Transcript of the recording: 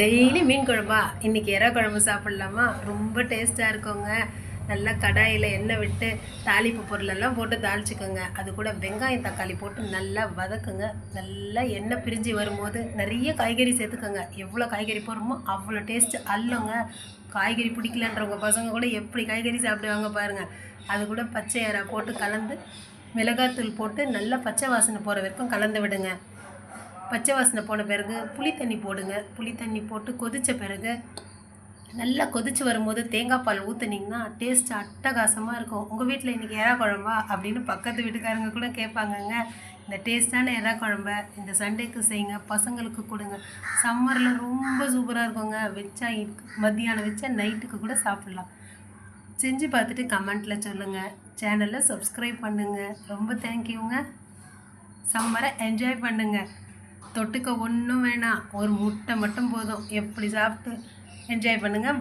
Daily மீன் குழம்பா, இன்றைக்கி எறா குழம்பு சாப்பிட்லாமா? ரொம்ப டேஸ்ட்டாக இருக்குங்க. நல்லா கடாயில் எண்ணெய் விட்டு தாளிப்பு பொருளெல்லாம் போட்டு தாளிச்சிக்கோங்க. அது கூட வெங்காயம் தக்காளி போட்டு நல்லா வதக்குங்க. நல்லா எண்ணெய் பிரிஞ்சு வரும்போது நிறைய காய்கறி சேர்த்துக்கோங்க. எவ்வளோ காய்கறி போடுறோமோ அவ்வளோ டேஸ்ட்டு அல்லுங்க. காய்கறி பிடிக்கலன்றவங்க பசங்க கூட எப்படி காய்கறி சாப்பிடுவாங்க பாருங்கள். அது கூட பச்சை எறா போட்டு கலந்து மிளகாத்தூள் போட்டு நல்லா பச்சை வாசனை போகிற வரைக்கும் கலந்து விடுங்க. பச்சை வாசனை போன பிறகு புளி தண்ணி போடுங்க. புளி தண்ணி போட்டு கொதித்த பிறகு நல்லா கொதித்து வரும்போது தேங்காய் பால் ஊற்றுனீங்கன்னா டேஸ்ட் அட்டகாசமாக இருக்கும். உங்கள் வீட்டில் இன்றைக்கி எறா குழம்பா அப்படின்னு பக்கத்து வீட்டுக்காரங்க கூட கேட்பாங்கங்க. இந்த டேஸ்ட்டான எறா குழம்ப இந்த சண்டேக்கு செய்யுங்க, பசங்களுக்கு கொடுங்க. சம்மரில் ரொம்ப சூப்பராக இருக்குங்க. வச்சா மத்தியானம் வச்சா நைட்டுக்கு கூட சாப்பிட்லாம். செஞ்சு பார்த்துட்டு கமெண்ட்டில் சொல்லுங்கள். சேனலை சப்ஸ்கிரைப் பண்ணுங்கள். ரொம்ப தேங்க்யூங்க. சம்மரை என்ஜாய் பண்ணுங்கள். தொட்டுக்க ஒன்றும் வேணாம், ஒரு முட்டை மட்டும் போதும். எப்படி சாப்பிட்டு என்ஜாய் பண்ணுங்கள்.